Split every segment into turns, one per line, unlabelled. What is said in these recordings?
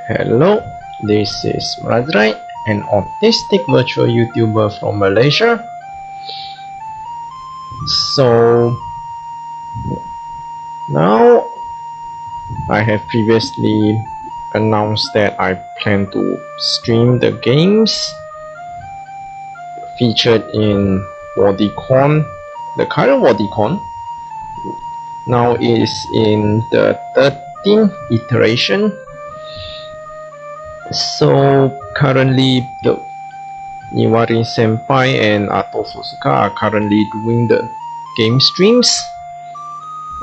Hello, this is Razrai, an autistic virtual YouTuber from Malaysia. So now I have previously announced that I plan to stream the games featured in Wodige, the current Wodige. Now is in the 13th iteration. So currently the Niwari Senpai and Ato Fusuka are currently doing the game streams,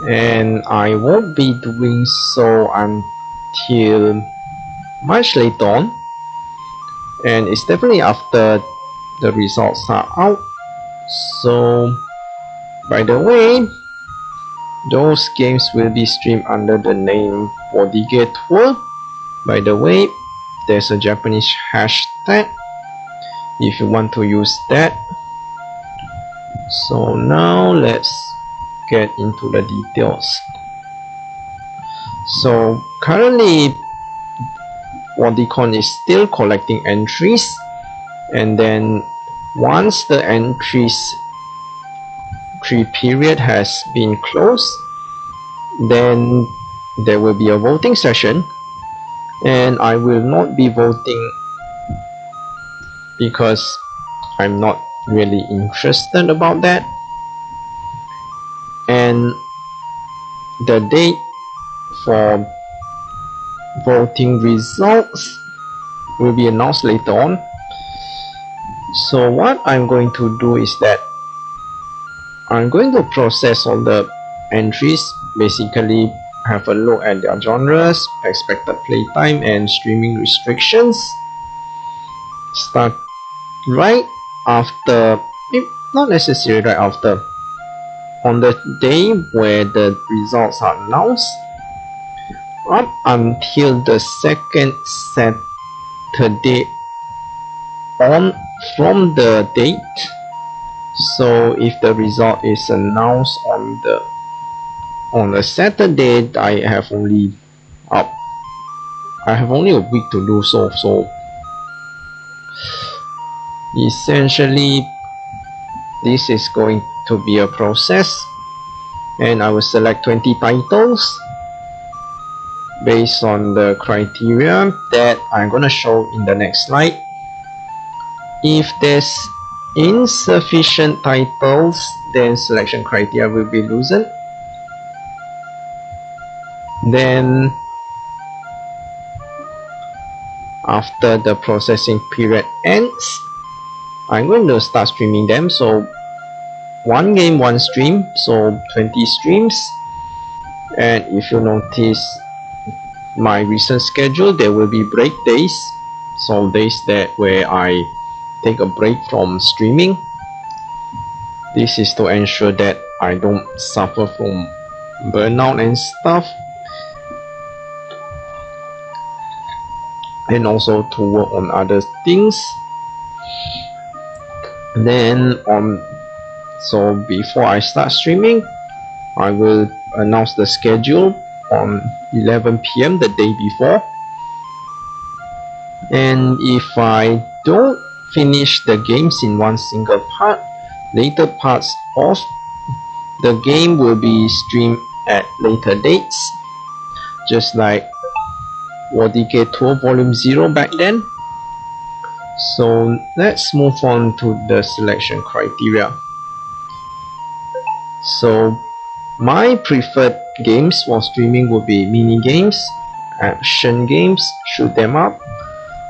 and I won't be doing so until much later on, and it's definitely after the results are out. So by the way, those games will be streamed under the name Wodige Tour. By the way, there's a Japanese hashtag if you want to use that. So now let's get into the details. So currently Wodige is still collecting entries, and then once the entries period has been closed, then there will be a voting session, and I will not be voting because I'm not really interested about that, and the date for voting results will be announced later on. So what I'm going to do is that I'm going to process all the entries, basically have a look at their genres, expected playtime, and streaming restrictions. Start right after, not necessarily right after, on the day where the results are announced, up until the second Saturday on from the date. So if the result is announced on the Saturday, I have only a week to do so. So essentially this is going to be a process, and I will select 20 titles based on the criteria that I'm gonna show in the next slide. If there's insufficient titles, then selection criteria will be loosened. Then after the processing period ends, I'm going to start streaming them. So one game, one stream, so 20 streams. And if you notice my recent schedule, there will be break days, so days that where I take a break from streaming. This is to ensure that I don't suffer from burnout and stuff, and also to work on other things. Then so before I start streaming, I will announce the schedule on 11 PM the day before, and if I don't finish the games in one single part, later parts of the game will be streamed at later dates, just like Wodige Tour Vol.1 back then. So let's move on to the selection criteria. So my preferred games for streaming will be mini games, action games, shoot 'em up,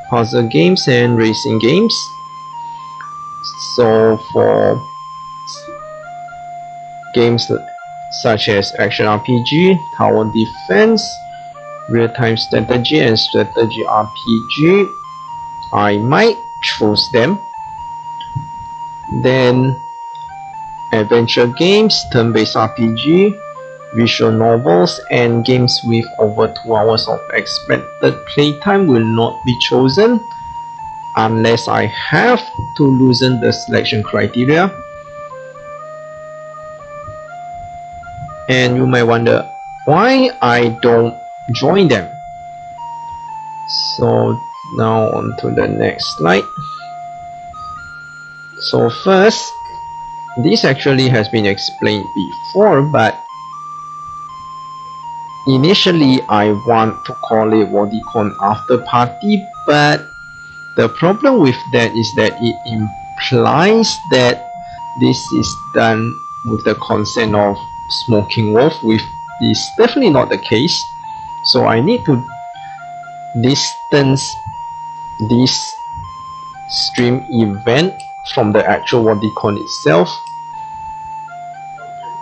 puzzle games, and racing games. So for games such as action RPG, tower defense, real-time strategy, and strategy RPG, I might choose them. Then adventure games, turn-based RPG, visual novels, and games with over 2 hours of expected playtime will not be chosen unless I have to loosen the selection criteria. And you might wonder why I don't join them. So now on to the next slide. So first, this actually has been explained before, but initially I want to call it Wodige after party, but the problem with that is that it implies that this is done with the consent of Smoking Wolf, which is definitely not the case. So I need to distance this stream event from the actual Wodige itself,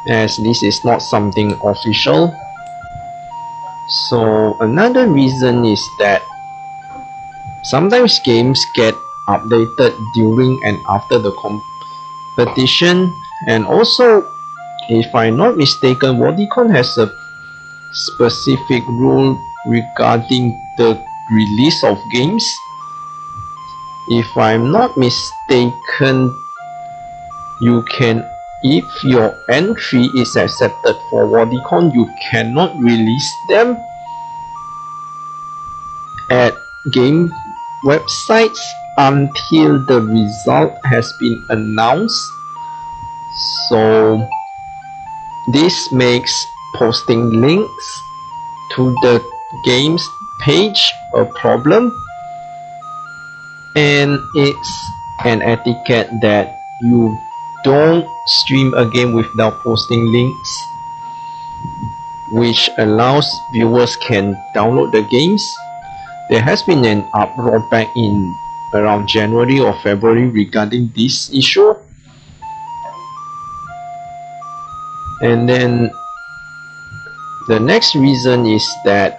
as this is not something official. So another reason is that sometimes games get updated during and after the competition, and also, if I'm not mistaken, Wodige has a specific rule regarding the release of games. If I'm not mistaken, you can, if your entry is accepted for Wodige, you cannot release them at game websites until the result has been announced. So this makes posting links to the game's page a problem, and it's an etiquette that you don't stream a game without posting links, which allows viewers can download the games. There has been an uproar back in around January or February regarding this issue. And then the next reason is that,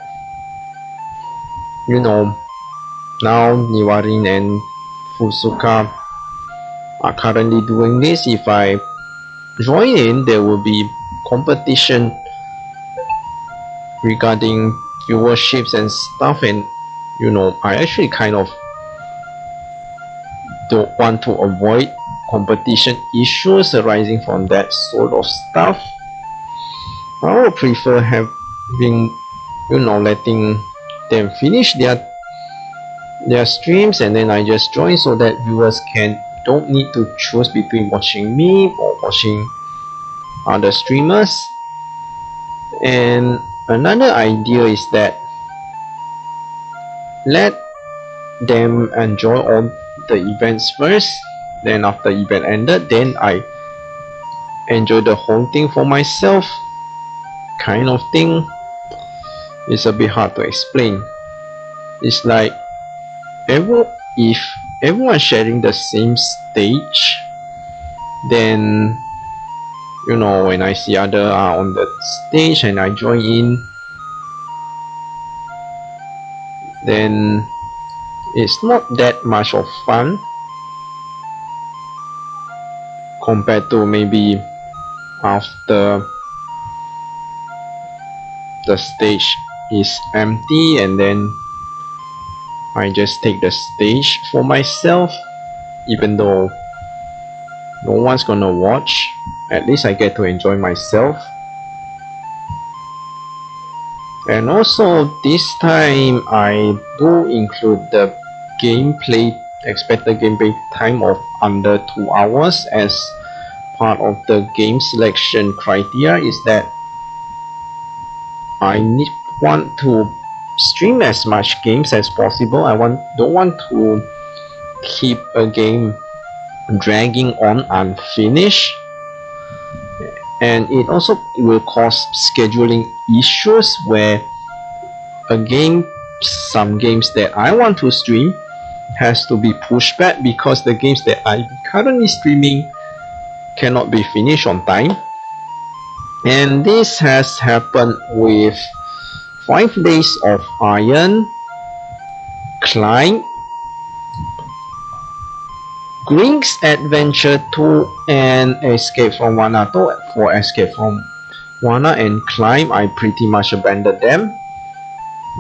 now Niwarin and Fusuka are currently doing this. If I join in, there will be competition regarding viewerships and stuff, and I actually kind of don't want to avoid competition issues arising from that sort of stuff. I would prefer having, letting them finish their streams and then I just join, so that viewers don't need to choose between watching me or watching other streamers. And another idea is that let them enjoy all the events first, then after event ended, then I enjoy the whole thing for myself, kind of thing. It's a bit hard to explain. It's like if everyone's sharing the same stage, then when I see others are on the stage and I join in, then it's not that much of fun compared to maybe after the stage is empty and then I just take the stage for myself. Even though no one's gonna watch, at least I get to enjoy myself. And also this time I do include the expected gameplay time of under 2 hours as part of the game selection criteria. Is that I want to stream as much games as possible. I don't want to keep a game dragging on unfinished, and it also will cause scheduling issues where some games that I want to stream has to be pushed back because the games that I'm currently streaming cannot be finished on time. And this has happened with 5 Days of Iron, Climb, Grink's Adventure 2, and Escape from Wano. For Escape from Wano and Climb, I pretty much abandoned them.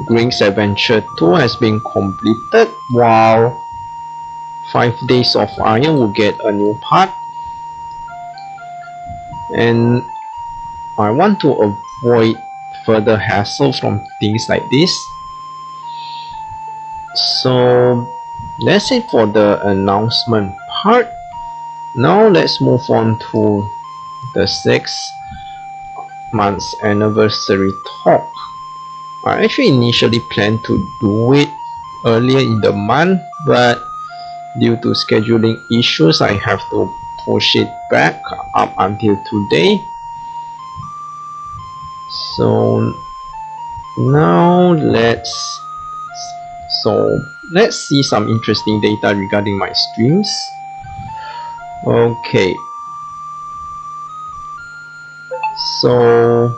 Grink's Adventure 2 has been completed, while 5 Days of Iron will get a new part. And I want to avoid further hassle from things like this. So that's it for the announcement part. Now let's move on to the 6 months anniversary talk. I actually initially planned to do it earlier in the month, but due to scheduling issues, I have to push it back up until today. So now let's see some interesting data regarding my streams. Okay, so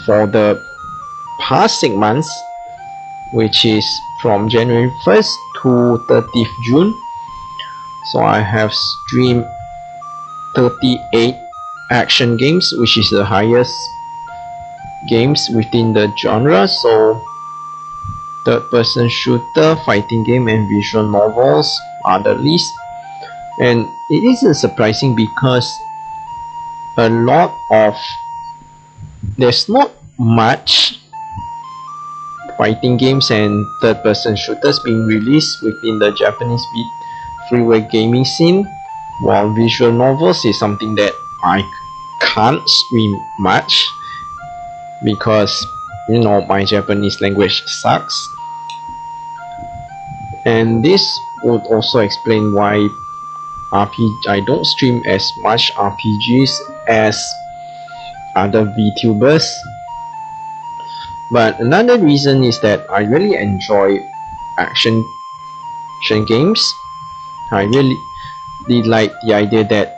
for the past 6 months, which is from January 1st to 30th June, so I have streamed 38 action games, which is the highest games within the genre. So third-person shooter, fighting game, and visual novels are the least. And it isn't surprising because there's not much fighting games and third-person shooters being released within the Japanese freeware gaming scene, while visual novels is something that I can't stream much because my Japanese language sucks. And this would also explain why I don't stream as much RPGs as other VTubers. But another reason is that I really enjoy action games. I really like the idea that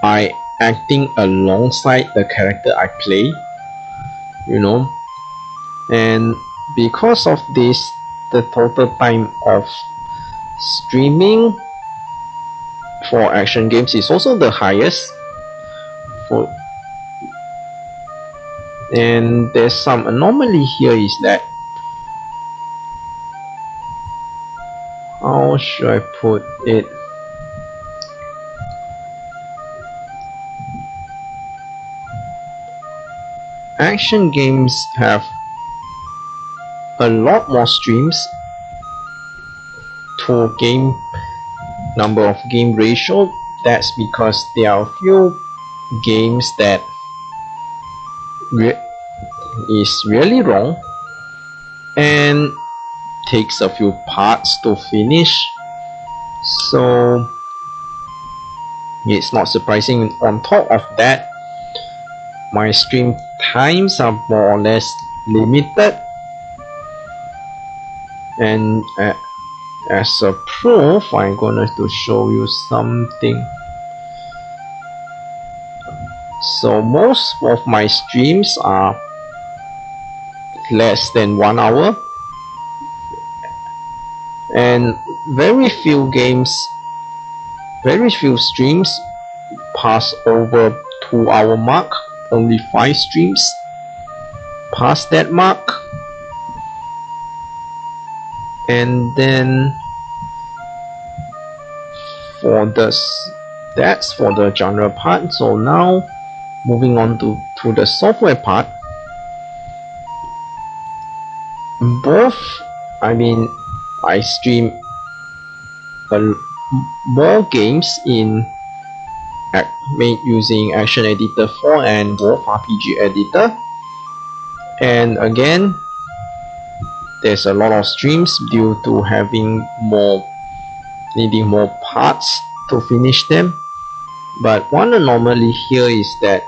I acting alongside the character I play, and because of this, the total time of streaming for action games is also the highest. And there's some anomaly here is that, how should I put it? Action games have a lot more streams to number of game ratio. That's because there are a few games that is really long and takes a few parts to finish, so it's not surprising. On top of that, my stream times are more or less limited, and as a proof, I'm gonna to show you something. So most of my streams are less than 1 hour, and very few streams pass over 2-hour mark. Only 5 streams pass that mark. And then that's for the genre part. So now moving on to the software part. I stream more games made using Action Editor 4 and Wolf RPG Editor, and again there's a lot of streams due to needing more parts to finish them. But one anomaly here is that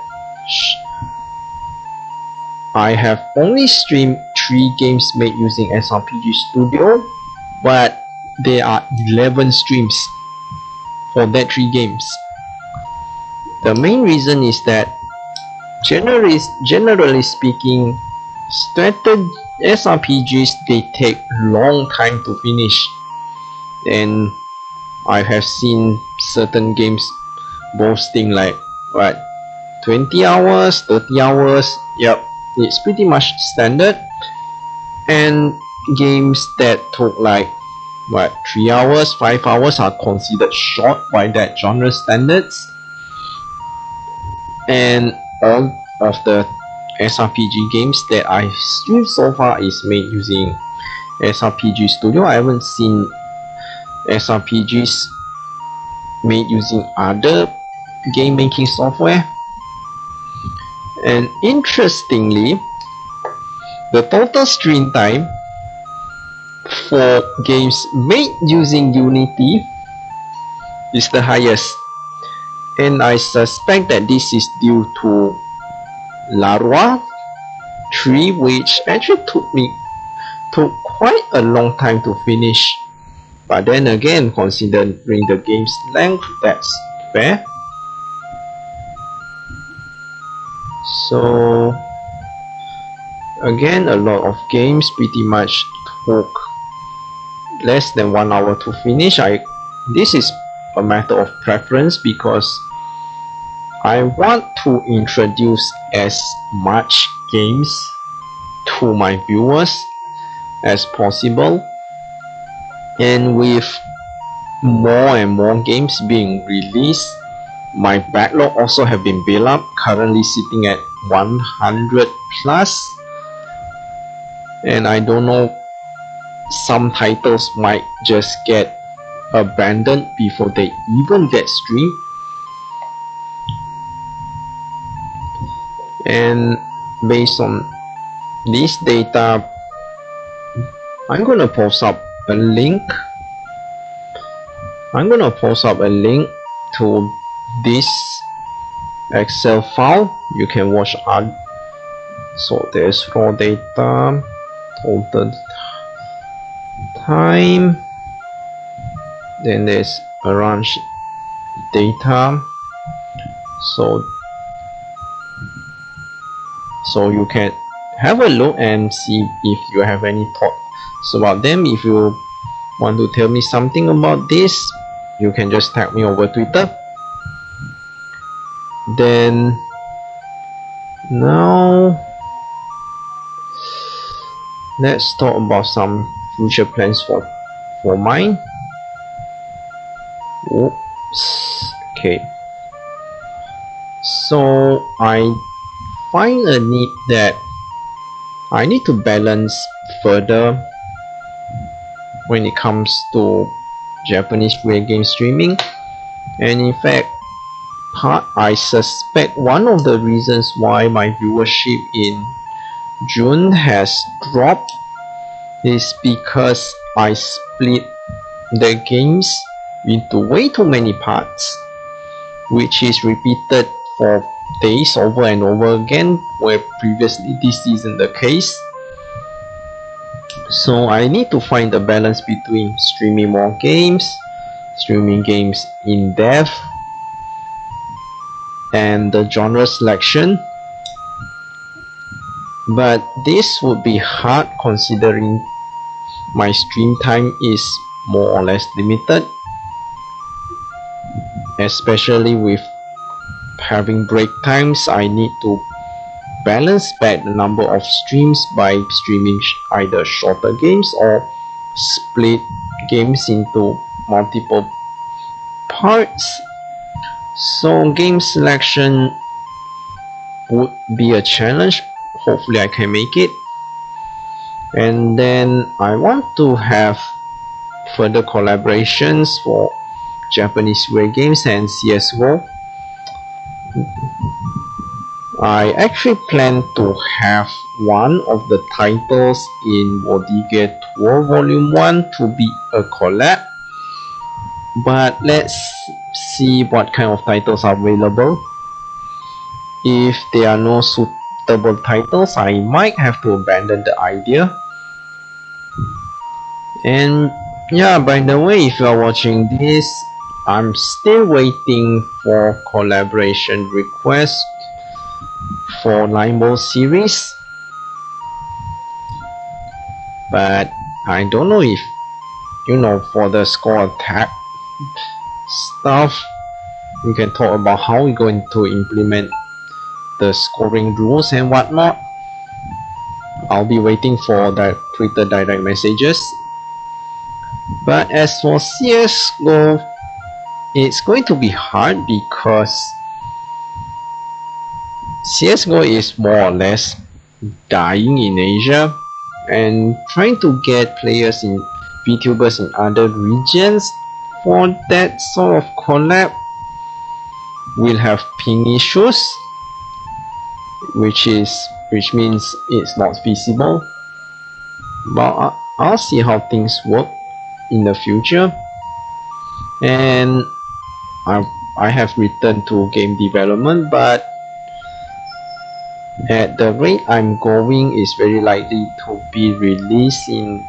I have only streamed 3 games made using SRPG Studio, but there are 11 streams for that 3 games. The main reason is that generally speaking, SRPGs, they take long time to finish, and I have seen certain games boasting like 20 hours, 30 hours. Yep, it's pretty much standard. And games that took 3 hours, 5 hours are considered short by that genre standards. And all of the SRPG games that I've streamed so far is made using SRPG Studio. I haven't seen SRPGs made using other game making software. And interestingly, the total screen time for games made using Unity is the highest, and I suspect that this is due to Larva 3, which actually took quite a long time to finish. But then again, considering the game's length, that's fair. So again, a lot of games pretty much took less than 1 hour to finish. This is a matter of preference because I want to introduce as much games to my viewers as possible, and with more and more games being released, my backlog also have been built up, currently sitting at 100 plus, and I don't know, some titles might just get abandoned before they even get streamed. And based on this data, I'm gonna post up a link. To this Excel file. You can watch on. So there's raw data, total time, then there's arrange data. So you can have a look and see if you have any thoughts about them. If you want to tell me something about this, you can just tag me over Twitter. Then now let's talk about some future plans for mine. Oops. Okay. So I find a need that I need to balance further when it comes to Japanese video game streaming, and in fact, I suspect one of the reasons why my viewership in June has dropped is because I split the games into way too many parts, which is repeated for days over and over again, where previously this isn't the case. So I need to find a balance between streaming more games, streaming games in depth, and the genre selection. But this would be hard considering my stream time is more or less limited, especially with having break times. I need to balance back the number of streams by streaming either shorter games or split games into multiple parts. So game selection would be a challenge. Hopefully I can make it. And then I want to have further collaborations for Japanese video games and CSGO. I actually plan to have one of the titles in Wodige Tour Vol.1 to be a collab, but let's see what kind of titles are available. If there are no suitable titles, I might have to abandon the idea. And yeah, by the way, if you are watching this, I'm still waiting for collaboration requests for Line Ball series, but I don't know if, for the score attack stuff, we can talk about how we're going to implement the scoring rules and whatnot. I'll be waiting for the Twitter direct messages. But as for CSGO, it's going to be hard because CSGO is more or less dying in Asia, and trying to get players in VTubers in other regions for that sort of collab will have ping issues, which means it's not feasible. But I'll see how things work in the future. And I have returned to game development, but at the rate I'm going is very likely to be released in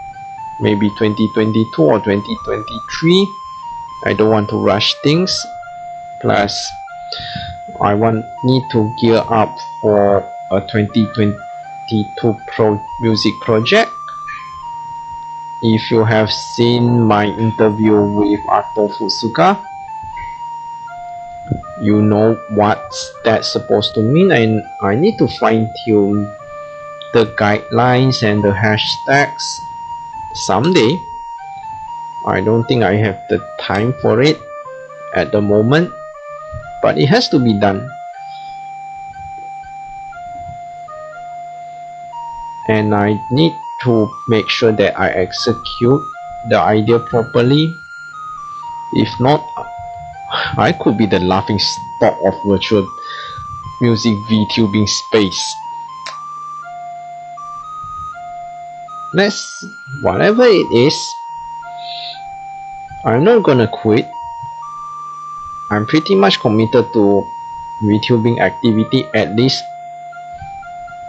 maybe 2022 or 2023. I don't want to rush things. Plus, I need to gear up for a 2022 music project. If you have seen my interview with Arto Fusuka, you know what that's supposed to mean, and I need to fine-tune the guidelines and the hashtags someday. I don't think I have the time for it at the moment, but it has to be done. And I need to make sure that I execute the idea properly. If not, I could be the laughing stock of virtual music VTubing space. Whatever it is, I'm not gonna quit. I'm pretty much committed to VTubing activity at least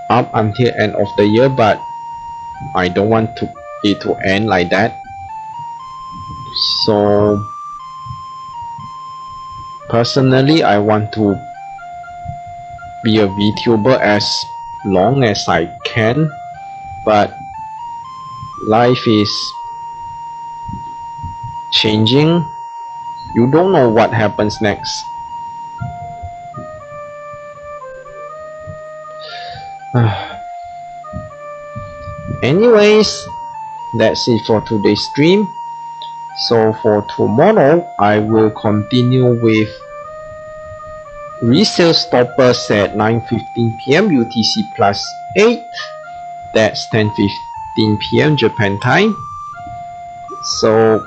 up until end of the year, but I don't want it to end like that. So personally, I want to be a VTuber as long as I can, but life is changing. You don't know what happens next. Anyways, that's it for today's stream. So for tomorrow, I will continue with resale stoppers at 9:15 PM UTC plus 8. That's 10:15 PM Japan time. So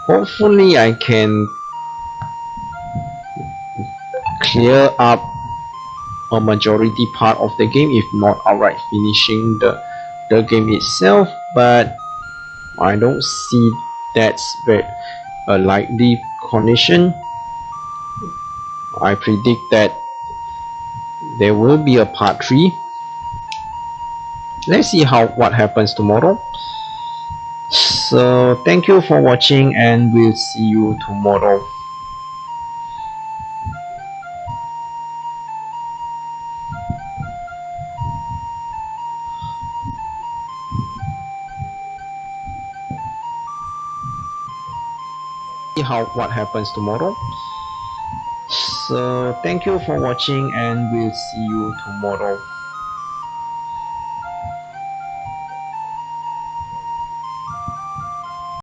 hopefully I can clear up a majority part of the game, if not outright finishing the game itself, but I don't see that's a likely condition. I predict that there will be a part 3. Let's see what happens tomorrow. So thank you for watching, and we'll see you tomorrow. See what happens tomorrow. So thank you for watching, and we'll see you tomorrow.